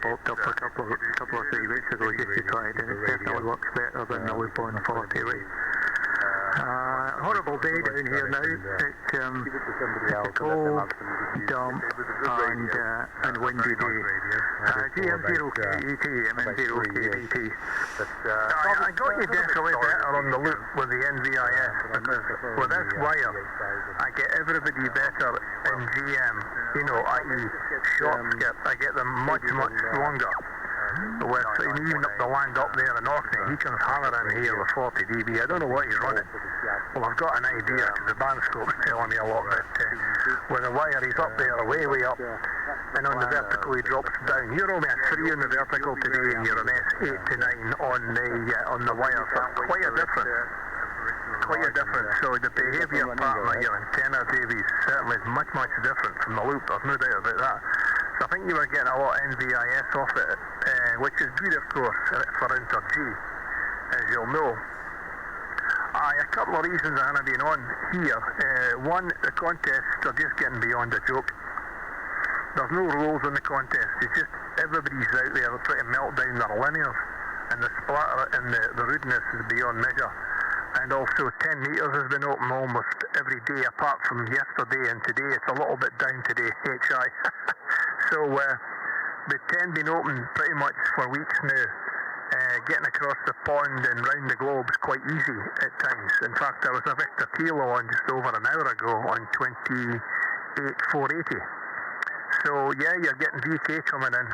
popped up a couple or 3 weeks ago just to try it, and it definitely works better than the loop on 40 rate. Horrible day down here now. It's cold, damp, and windy day. GM0KET, MN0KBT. I got you definitely better on the loop with the NVIS, because with this wire, I get everybody better in GM, i.e. short skip. I get them much longer. With even up the land up there in Orkney, he comes hammering here with 40 dB. I don't know what he's running. Well, I've got an idea, because the band scope's telling me a lot, but with the wire he's up there, way up, and on the vertical he drops down. You're only a 3 on the vertical today, and you're an S8 to 9 on the wire, so quite a difference. So the behaviour pattern of your antenna, Davey, certainly is much different from the loop, there's no doubt about that. So I think you were getting a lot of NVIS off it, which is good, of course, for Inter-G, as you'll know. A couple of reasons I haven't been on here. One, the contests are just getting beyond a joke. There's no rules in the contest. It's just everybody's out there trying to melt down their linears, and the splatter and the rudeness is beyond measure. And also 10 metres has been open almost every day, apart from yesterday and today. It's a little bit down today, HI. So the 10 been open pretty much for weeks now. Getting across the pond and round the globe is quite easy at times. In fact, there was a Victor Kilo on just over an hour ago on 28,480. So yeah, you're getting VK coming in.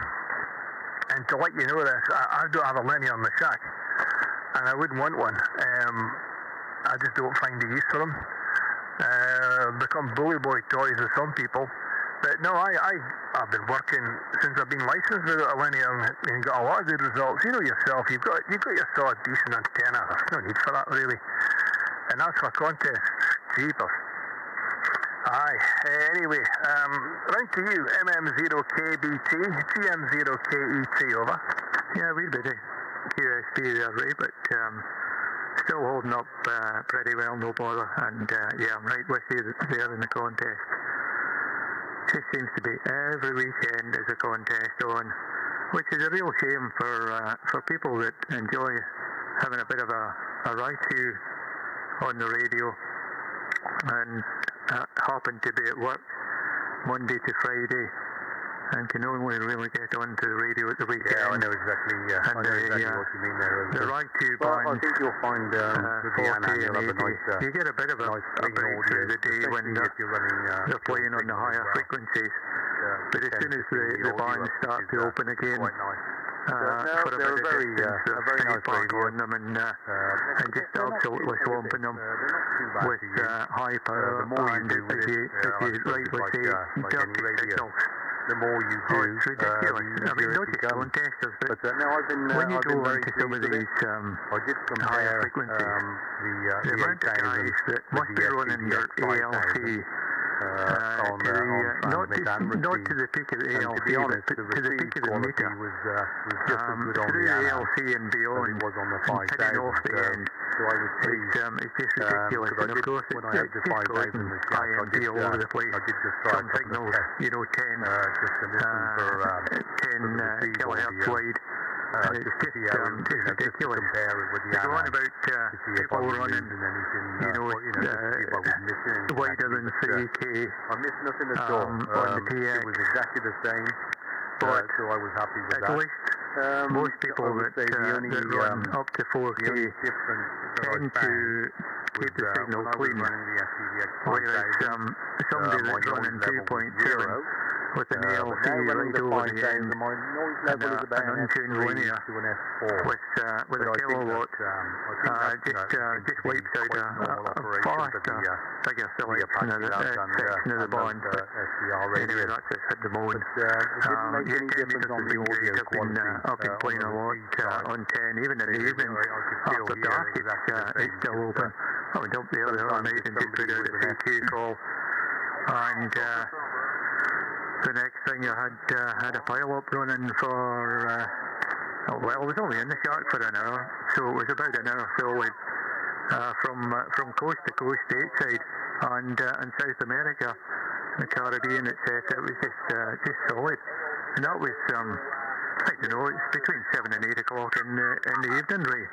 And to let you know this, I don't have a linear in the shack, and I wouldn't want one. I just don't find the use for them. Become bully boy toys with some people. But no, I've been working since I've been licensed with a linear and got a lot of good results. You know yourself, you've got your solid decent antenna. There's no need for that really. And that's for contests. Jeepers. Aye. Anyway, round to you, MM0KBT, GM0KET, over. Yeah, we'd be the QSP there, Ray, but still holding up pretty well, no bother. And yeah, I'm right with you there in the contest. Just seems to be every weekend there's a contest on, which is a real shame for people that enjoy having a bit of a write-to on the radio and happen to be at work Monday to Friday and can only really get onto the radio at the weekend. Yeah, I know exactly what you mean there. The write-to bands, I think you'll find with the Anna, you'll have a nice, you get a bit of a break through the day when they're playing on the higher frequencies. But as soon as the bands start to open again, for a bit of distance, very nice park on them and just absolutely swamping them with high power and, as you rightly say, dirty signals. The more you do, it's ridiculous. I mean, not just contesters, but no, when you go into some of these higher frequencies, the amount of guys that must be running their ALC not to the peak of the ALC, but to the peak of the meter, through the ALC and beyond, and pinning off the end. It's just ridiculous, and of course it's just causing IMD all over the place. Some signals, 10 kilohertz wide. And it's just ridiculous. They go on about people running, wider than 3K on the TX. It was exactly the same, so I was happy with that. At least most people that run up to 4K tend to keep the signal clean. Whereas somebody that's running 2.7 with an ALC right over the end and an untuned linear with a kilowatt just wipes out a far bigger selection of the band. But anyway, that's just at the moment. Yeah, 10 metres has been great. I've been playing a lot on 10, even in the evening after dark it's still open. I went up there the other night and just put out a PQ call, and the next thing I had a pile-up running for, well, I was only in the shack for an hour, so it was about an hour solid from coast to coast stateside and South America, the Caribbean, etc. It was just solid, and that was I don't know, it's between 7 and 8 o'clock in the evening, Ray.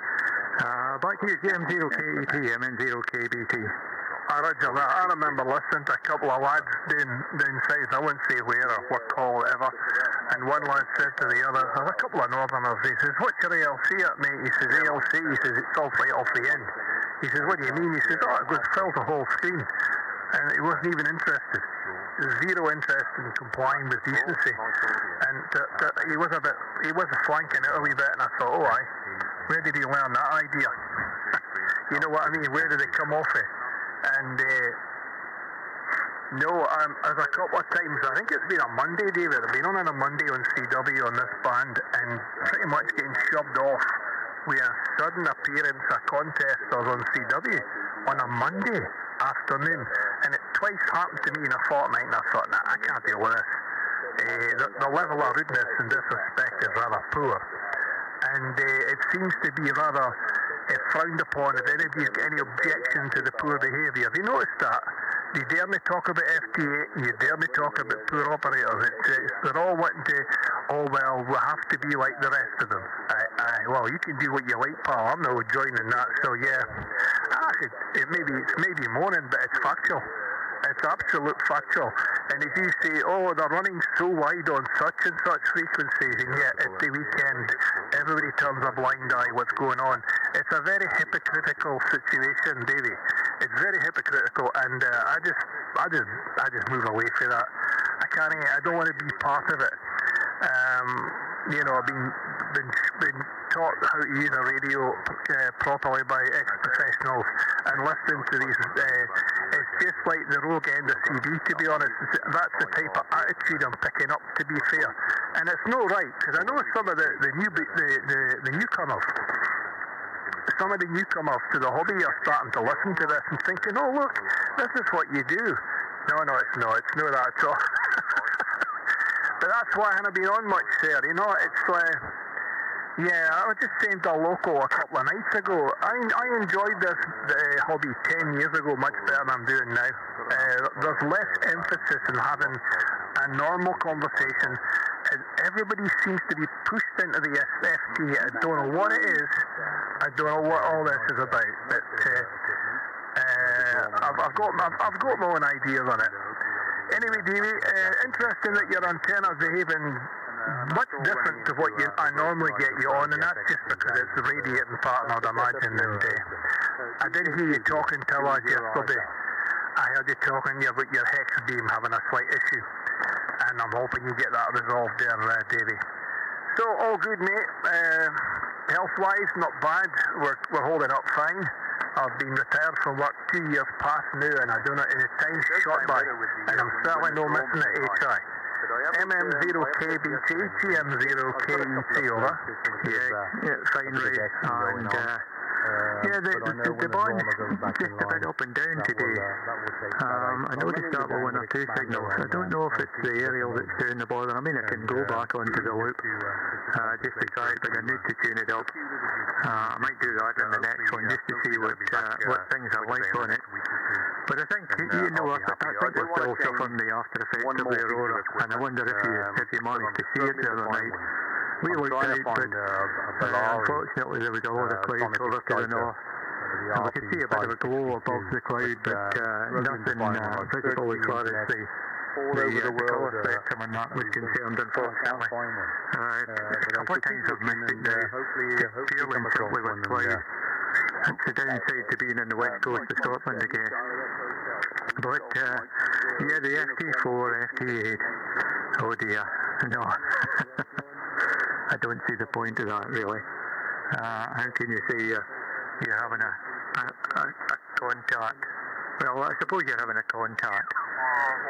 Back to you, GM0KET, MN0KBT. Roger that. I remember listening to a couple of lads down south, I wouldn't say where or what call or whatever, and one lad said to the other, there's a couple of northerners, he says, what's your ALC at, mate? He says, ALC, he says, it's all right off the end. He says, what do you mean? He says, oh, it goes fill the whole screen. And he wasn't even interested. Zero interest in complying with decency. And he was flanking it a wee bit, and I thought, oh, aye, where did he learn that idea? You know what I mean? Where did it come off it? And no, as a couple of times, I think it's been a Monday, David. I've been on a Monday on CW on this band, and pretty much getting shoved off with a sudden appearance of contesters on CW on a Monday afternoon. And it twice happened to me in a fortnight, and I thought, nah, I can't deal with this. The level of rudeness and disrespect is rather poor. And it seems to be rather frowned upon if anybody has got any objection to the poor behaviour. Have you noticed that? You dare me talk about FTA, you dare me talk about poor operators. They're all wanting to, oh well, we have to be like the rest of them. Well, you can do what you like, pal. I'm not joining that. So yeah, it's maybe moaning, but it's factual. It's absolute factual. And if you say, oh, they're running so wide on such and such frequencies, and yet it's the weekend, everybody turns a blind eye what's going on. It's a very hypocritical situation, Davey. It's very hypocritical, and I just move away from that. I don't want to be part of it. I've been taught how to use a radio properly by ex-professionals, and listening to these, it's just like the rogue end of CD, to be honest. That's the type of attitude I'm picking up, to be fair. And it's no right, because I know some of the newcomers, to the hobby are starting to listen to this and thinking, oh look, this is what you do. No, it's not that at all. But that's why I haven't been on much there, you know. It's I was just saying to a local a couple of nights ago, I enjoyed this hobby 10 years ago much better than I'm doing now. There's less emphasis in having a normal conversation, and everybody seems to be pushed into the FT. I don't know what it is, I don't know what all this is about, but I've got my own ideas on it. Anyway, Davey, interesting that your antenna's behaving much different to what I normally get you on, and that's just because it's the radiating pattern, I'd imagine. And I did hear you talking to us yesterday. I heard you talking about your hex beam having a slight issue, and I'm hoping you get that resolved there, Davey. So, all good, mate. Health-wise, not bad. We're holding up fine. I've been retired from work 2 years past now, and I don't know, in the time shot by, and I'm certainly no missing the HI. MM0KBT, TM0KET, over. Yeah, fine, Ray. And the band just a bit up and down today. I noticed that with 1 or 2 signals. I don't know if it's the aerial that's doing the bother. I mean, I can go back onto the loop just to try it, but I need to tune it up. I might do that in the next one just to see what things are like on it. But I think, I think we're still suffering the after effects of the Aurora, and I wonder if you managed to see it the other night. We looked out, but unfortunately there was a lot of clouds over to the north. And we could see a bit of a glow above the cloud, but nothing visible as far as the colour spectrum and that was concerned, unfortunately. A couple of times I've missed it now, just purely and simply with cloud. It's the downside to being in the west coast of Scotland, I guess. But, the FT4, FT8, oh dear, no. I don't see the point of that, really. How can you say you're having a contact? Well, I suppose you're having a contact,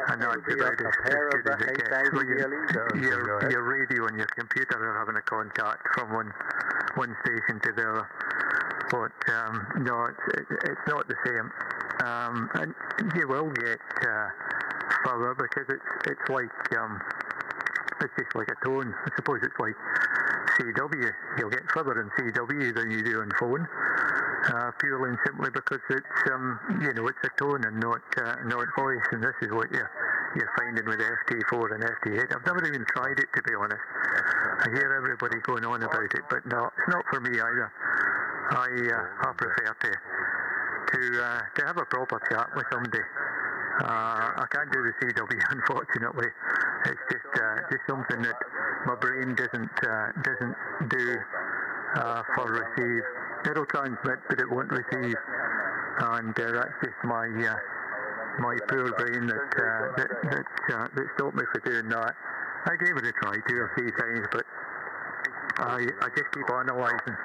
and that's about as good as it gets. Well, your radio and your computer are having a contact from one station to the other. But no, it's not the same. And you will get further because it's like it's just like a tone. I suppose it's like CW. You'll get further in CW than you do in phone, purely and simply because it's it's a tone and not voice. And this is what you're finding with FT4 and FT8. I've never even tried it, to be honest. I hear everybody going on about it, but no, it's not for me either. I prefer to have a proper chat with somebody. I can't do the CW, unfortunately. It's just something that my brain doesn't do for receive. It'll transmit, but it won't receive, and that's just my poor brain that stopped me from doing that. I gave it a try 2 or 3 times, but I just keep analysing.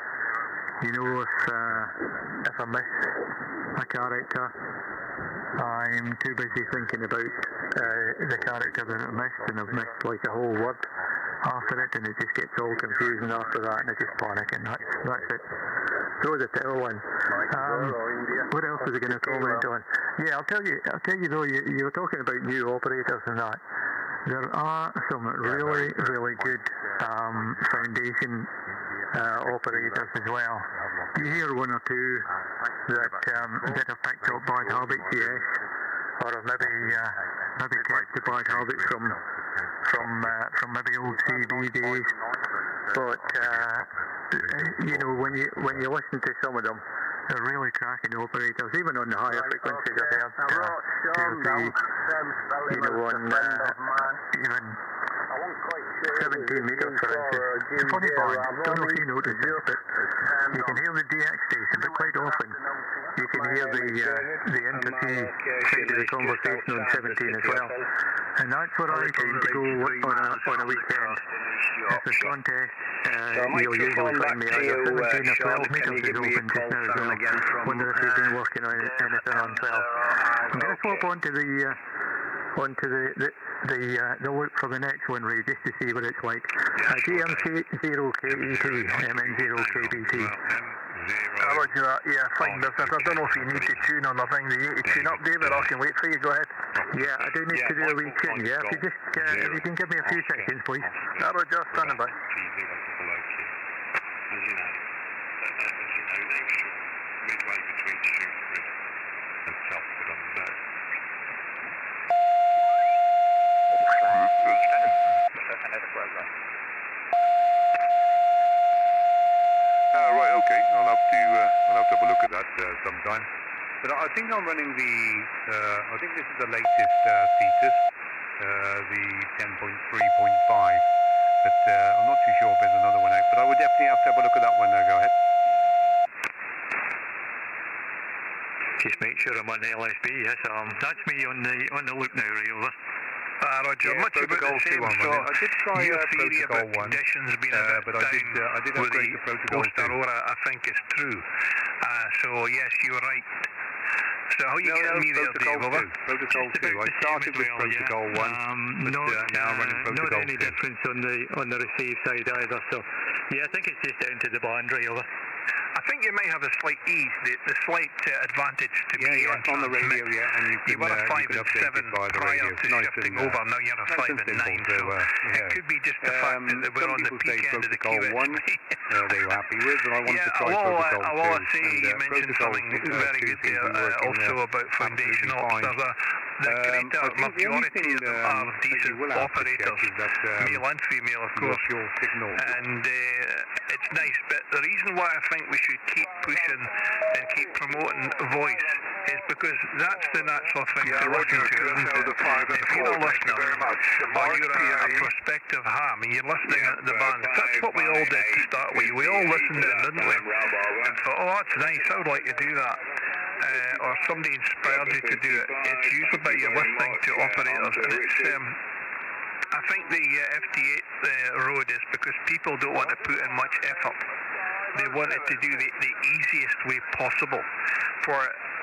You know, if I miss a character, I'm too busy thinking about the character that I missed, and I've missed like a whole word after it, and it just gets all confusing after that, and I just panic, and that's it. Throw the towel in. What else was I going to comment on? Yeah, I'll tell you though, you were talking about new operators and that. There are some really, really good foundation operators as well. You hear 1 or 2 that have picked up bad habits, yes, or have maybe kept the bad habits from maybe old CB days. But you know, when you listen to some of them, they're really cracking operators, even on the higher frequencies. I've heard you know, on even 17 metres, for instance. It's a funny band. Don't know if you noticed it, but you can hear the DX station, but quite often you can hear the interfere side of the conversation on 17 as well. And that's where I tend to go on a weekend. If there's contest, you'll usually find me either 17 or 12 metres is open just now as well. Wonder if you've been working on anything on 12. I'm going to swap onto the loop for the next one, Ray, just to see what it's like. GM0KET, MN0KBT. Roger that, yeah, fine business. I don't know if you need to tune on the thing. Do you need to tune up, David? I can wait for you, go ahead. Yeah, I do need to do a wee tune, yeah? If you can give me a few seconds, please. Roger, standing by. Midway between Shrewsbury and Telford on the north. Right, okay. I'll have to have a look at that sometime. But I think I'm running I think this is the latest Cetus, the 10.3.5. But I'm not too sure if there's another one out. But I would definitely have to have a look at that one. Go ahead. Just make sure I'm on the LSB, yes. That's me on the loop now, Ray, over. Roger, yeah, much about the same, so I did try your theory protocol about 1, conditions being a bit but I did upgrade the protocol 2. Aurora, I think is true. So yes, you're right. So how are you getting me there, Dave? Protocol 2. I started with protocol 1, but now I'm running protocol 2. Not any difference on the receive side either, so yeah, I think it's just down to the band, Ray, over. I think you may have a slight ease, the slight advantage to be on the radio, and you were a 5 and 7 prior to shifting over, now you're a 5 and 9, so it could be just the fact that we're on the peak end of the QSB. They were happy with, and I wanted to try protocol 2. I want to say you mentioned something very good there, also about foundation ops. The greater majority of them are decent operators, male and female, of course, and it's nice, but the reason why I think we should keep pushing and keep promoting voice is because that's the natural thing to listen to, isn't it? If you're a listener, or you're a prospective ham, and you're listening at the band, that's what we all did to start with. We all listened in, didn't we? And thought, oh, that's nice, I would like to do that. Or somebody inspired you to do it. It's usually by you listening to operators, and it's I think the FT8 road is because people don't want to put in much effort. They wanted to do the easiest way possible. For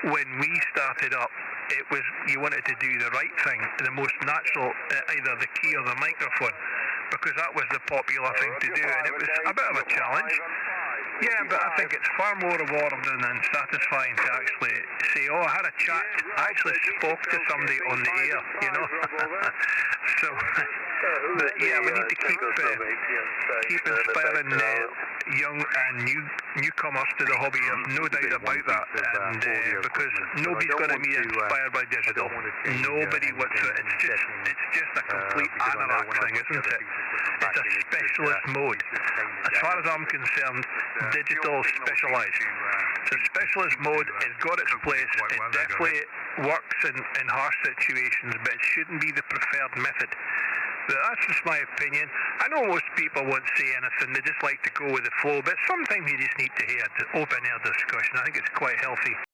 when we started up, it was you wanted to do the right thing, the most natural, either the key or the microphone, because that was the popular thing to do, and it was a bit of a challenge. Yeah, but I think it's far more rewarding and satisfying to actually say, oh, I had a chat, I actually spoke to somebody on the air, you know. So But yeah, we need to keep inspiring young and newcomers to the hobby. I've no doubt about that. And because nobody's going to be inspired by digital. Nobody whatsoever. It's just a complete anorak thing, isn't it? It's a specialist mode. As far as I'm concerned, digital specialised. So specialist mode has got its place. It definitely works in harsh situations, but it shouldn't be the preferred method. But that's just my opinion. I know most people won't say anything. They just like to go with the flow. But sometimes you just need to hear the open-air discussion. I think it's quite healthy.